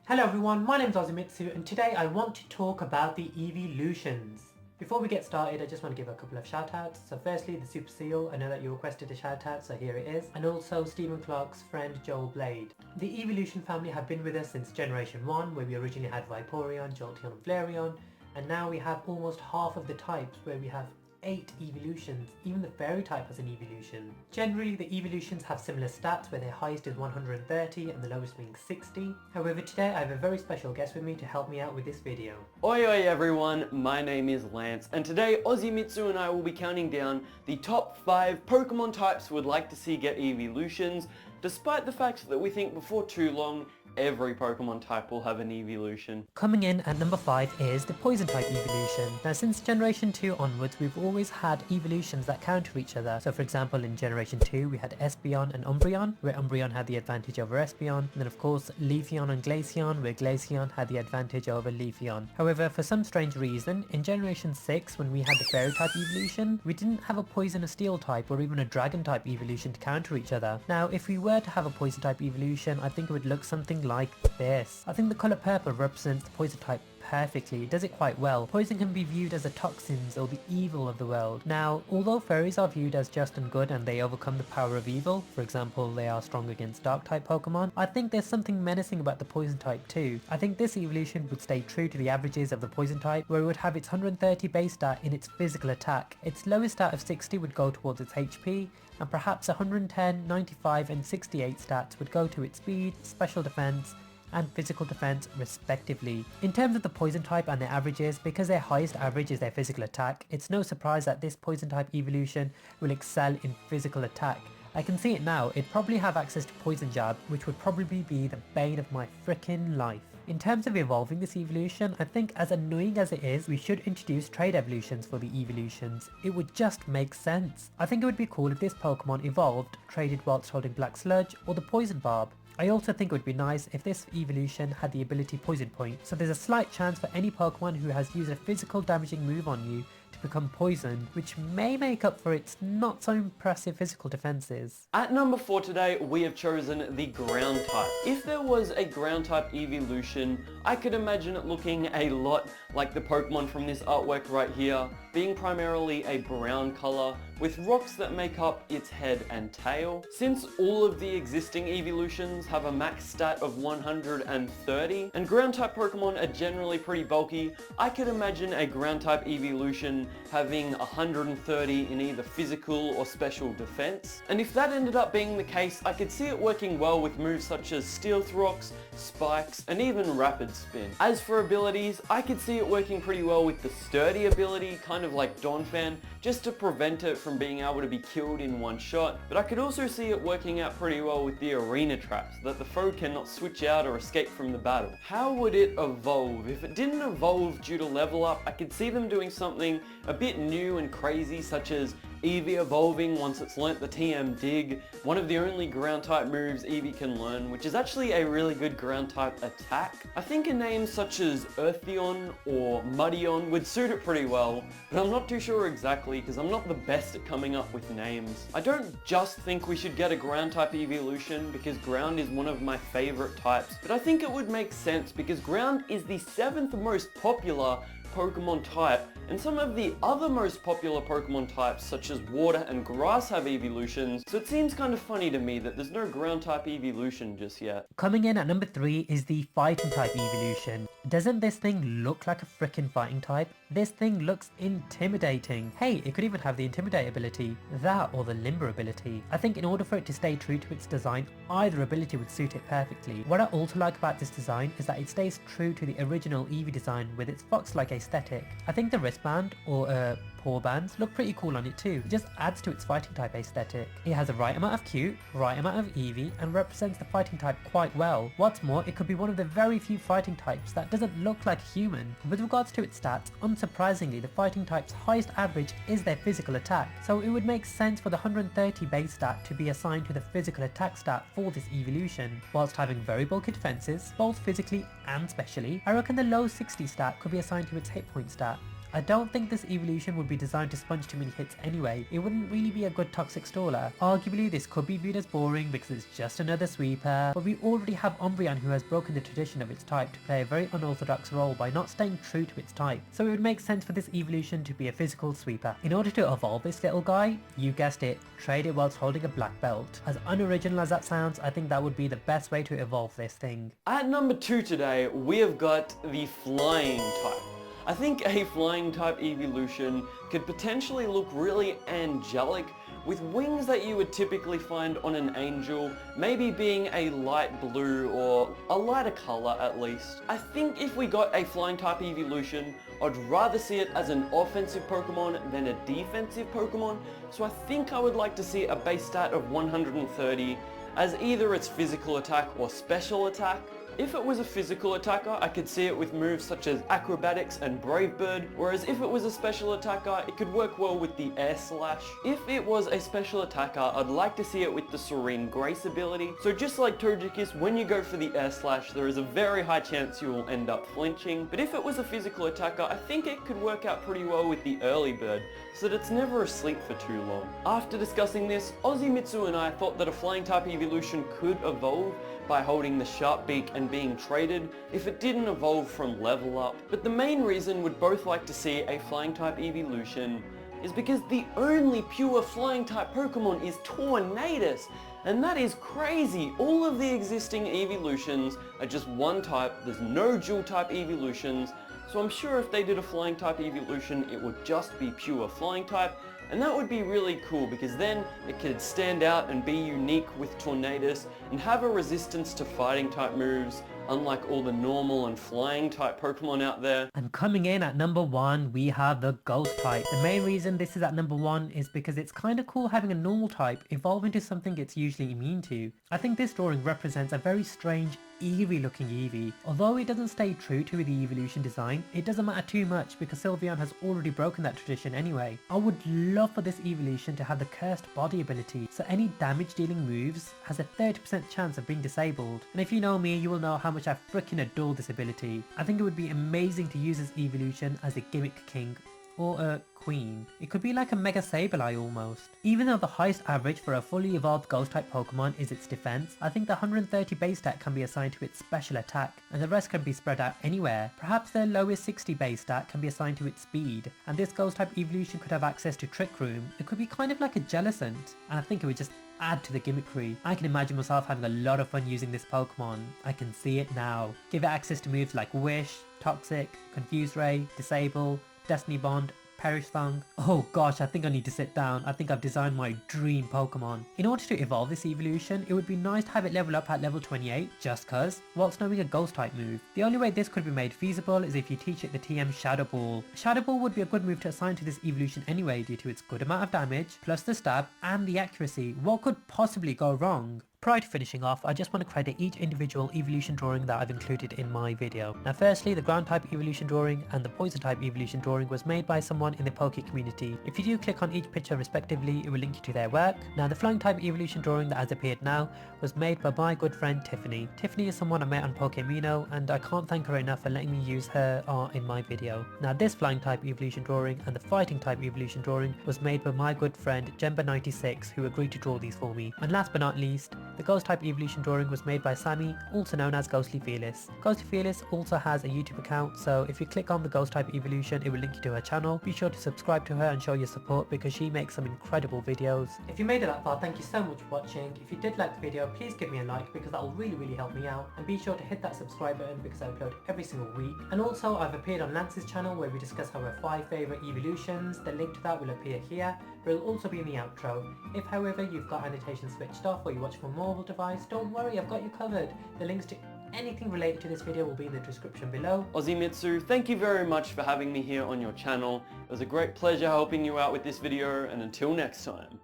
Hello everyone, my name is Ozumitsu and today I want to talk about the Eeveelutions. Before we get started, I just want to give a couple of shoutouts. So firstly, the Super Seal, I know that you requested a shoutout, so here it is. And also Stephen Clark's friend Joel Blade. The Eeveelution family have been with us since Generation 1, where we originally had Vaporeon, Jolteon and Flareon. And now we have almost half of the types, where we have 8 evolutions. Even the fairy type has an evolution. Generally, the evolutions have similar stats where their highest is 130 and the lowest being 60. However, today I have a very special guest with me to help me out with this video. Oi everyone, my name is Lance and today Ozumitsu and I will be counting down the top 5 Pokemon types we would like to see get evolutions, despite the fact that we think before too long every Pokemon type will have an evolution. Coming in at number 5 is the Poison type evolution. Now since Generation 2 onwards, we've always had evolutions that counter each other. So for example, in Generation 2 we had Espeon and Umbreon, where Umbreon had the advantage over Espeon. And then of course Leafeon and Glaceon, where Glaceon had the advantage over Leafeon. However, for some strange reason, in Generation 6 when we had the Fairy type evolution, we didn't have a Poison or Steel type or even a Dragon type evolution to counter each other. Now if we were to have a Poison type evolution, I think it would look something like this. I think the colour purple represents the Poison type perfectly. It does it quite well. Poison can be viewed as the toxins or the evil of the world. Now, although fairies are viewed as just and good and they overcome the power of evil, for example they are strong against dark type Pokemon, I think there's something menacing about the Poison type too. I think this evolution would stay true to the averages of the Poison type, where it would have its 130 base stat in its physical attack. Its lowest stat of 60 would go towards its HP, and perhaps 110, 95 and 68 stats would go to its speed, special defense and physical defense respectively. In terms of the Poison type and their averages, because their highest average is their physical attack, it's no surprise that this Poison type evolution will excel in physical attack. I can see it now, it'd probably have access to Poison Jab, which would probably be the bane of my frickin' life. In terms of evolving this evolution, I think as annoying as it is, we should introduce trade evolutions for the evolutions. It would just make sense. I think it would be cool if this Pokemon evolved, traded whilst holding Black Sludge or the Poison Barb. I also think it would be nice if this evolution had the ability Poison Point, so there's a slight chance for any Pokemon who has used a physical damaging move on you to become poisoned, which may make up for its not so impressive physical defenses. At number 4 today, we have chosen the Ground type. If there was a Ground type evolution, I could imagine it looking a lot like the Pokemon from this artwork right here, being primarily a brown color with rocks that make up its head and tail. Since all of the existing evolutions have a max stat of 130, and ground type Pokemon are generally pretty bulky, I could imagine a ground type evolution having 130 in either physical or special defense. And if that ended up being the case, I could see it working well with moves such as Stealth Rocks, Spikes, and even Rapid Spin. As for abilities, I could see it working pretty well with the Sturdy ability, kind of like Donphan, just to prevent it from being able to be killed in one shot. But I could also see it working out pretty well with the Arena Traps, that the foe cannot switch out or escape from the battle. How would it evolve? If it didn't evolve due to level up, I could see them doing something a bit new and crazy, such as Eevee evolving once it's learnt the TM Dig, one of the only ground type moves Eevee can learn, which is actually a really good ground type attack. I think a name such as Eartheon or Muddion would suit it pretty well, but I'm not too sure exactly because I'm not the best at coming up with names. I don't just think we should get a ground type evolution because ground is one of my favorite types, but I think it would make sense because ground is the 7th most popular Pokemon type, and some of the other most popular Pokemon types such as water and grass have evolutions, so it seems kind of funny to me that there's no ground type evolution just yet. Coming in at number 3 is the Fighting type evolution. Doesn't this thing look like a frickin' fighting type? This thing looks intimidating. Hey, it could even have the Intimidate ability. That or the Limber ability. I think in order for it to stay true to its design, either ability would suit it perfectly. What I also like about this design is that it stays true to the original Eevee design with its fox-like aesthetic. I think the wristband or paw bands look pretty cool on it too. It just adds to its fighting type aesthetic. It has the right amount of cute, right amount of Eevee, and represents the fighting type quite well. What's more, it could be one of the very few fighting types that doesn't look like a human. With regards to its stats, unsurprisingly the fighting type's highest average is their physical attack, so it would make sense for the 130 base stat to be assigned to the physical attack stat for this evolution. Whilst having very bulky defenses, both physically and specially, I reckon the low 60 stat could be assigned to its hit point stat. I don't think this evolution would be designed to sponge too many hits anyway. It wouldn't really be a good toxic staller. Arguably this could be viewed as boring because it's just another sweeper, but we already have Umbreon who has broken the tradition of its type to play a very unorthodox role by not staying true to its type, so it would make sense for this evolution to be a physical sweeper. In order to evolve this little guy, you guessed it, trade it whilst holding a black belt. As unoriginal as that sounds, I think that would be the best way to evolve this thing. At number 2 today, we have got the flying type. I think a flying type evolution could potentially look really angelic with wings that you would typically find on an angel, maybe being a light blue or a lighter color at least. I think if we got a flying type evolution, I'd rather see it as an offensive Pokemon than a defensive Pokemon, so I think I would like to see a base stat of 130 as either its physical attack or special attack. If it was a physical attacker, I could see it with moves such as Acrobatics and Brave Bird, whereas if it was a special attacker, it could work well with the Air Slash. If it was a special attacker, I'd like to see it with the Serene Grace ability. So just like Togekiss, when you go for the Air Slash, there is a very high chance you will end up flinching. But if it was a physical attacker, I think it could work out pretty well with the Early Bird, so that it's never asleep for too long. After discussing this, Ozimitsu and I thought that a flying type evolution could evolve by holding the sharp beak and being traded if it didn't evolve from level up. But the main reason we'd both like to see a flying type evolution is because the only pure flying type Pokemon is Tornadus, and that is crazy. All of the existing evolutions are just one type, there's no dual type evolutions, so I'm sure if they did a flying type evolution it would just be pure flying type, and that would be really cool because then it could stand out and be unique with Tornadus and have a resistance to fighting type moves, unlike all the normal and flying type Pokemon out there. And coming in at number 1, we have the Ghost type. The main reason this is at number 1 is because it's kind of cool having a normal type evolve into something it's usually immune to. I think this drawing represents a very strange, eerie looking Eevee. Although it doesn't stay true to the evolution design, it doesn't matter too much because Sylveon has already broken that tradition anyway. I would love for this evolution to have the cursed body ability, so any damage dealing moves has a 30% chance of being disabled. And if you know me, you will know how much I freaking adore this ability. I think it would be amazing to use this evolution as a gimmick king or a queen. It could be like a Mega Sableye almost. Even though the highest average for a fully evolved ghost type Pokemon is its defense, I think the 130 base stat can be assigned to its special attack, and the rest can be spread out anywhere. Perhaps the lowest 60 base stat can be assigned to its speed, and this ghost type evolution could have access to Trick Room. It could be kind of like a Jellicent, and I think it would just add to the gimmickry. I can imagine myself having a lot of fun using this Pokemon. I can see it now. Give it access to moves like Wish, Toxic, Confuse Ray, Disable, Destiny Bond, Perish Thong. Oh gosh, I think I need to sit down. I think I've designed my dream Pokemon. In order to evolve this evolution, it would be nice to have it level up at level 28, just cause, whilst knowing a ghost type move. The only way this could be made feasible is if you teach it the TM Shadow Ball. Shadow Ball would be a good move to assign to this evolution anyway due to its good amount of damage, plus the stab and the accuracy. What could possibly go wrong? Prior to finishing off, I just want to credit each individual evolution drawing that I've included in my video. Now firstly, the ground type evolution drawing and the poison type evolution drawing was made by someone in the Poke community. If you do click on each picture respectively, it will link you to their work. Now the flying type evolution drawing that has appeared now was made by my good friend Tiffany. Tiffany is someone I met on Pokemino, and I can't thank her enough for letting me use her art in my video. Now this flying type evolution drawing and the fighting type evolution drawing was made by my good friend Jemba96, who agreed to draw these for me. And last but not least, the ghost type evolution drawing was made by Sammy, also known as Ghostly Fearless. Ghostly Fearless also has a YouTube account, so if you click on the ghost type evolution, it will link you to her channel. Be sure to subscribe to her and show your support because she makes some incredible videos. If you made it that far, thank you so much for watching. If you did like the video, please give me a like because that will really help me out, and be sure to hit that subscribe button because I upload every single week. And also I've appeared on Lance's channel where we discuss our 5 favourite evolutions. The link to that will appear here, but it'll also be in the outro. If however you've got annotations switched off or you watch from a mobile device, don't worry, I've got you covered. The links to anything related to this video will be in the description below. Ozimitsu, thank you very much for having me here on your channel. It was a great pleasure helping you out with this video, and until next time.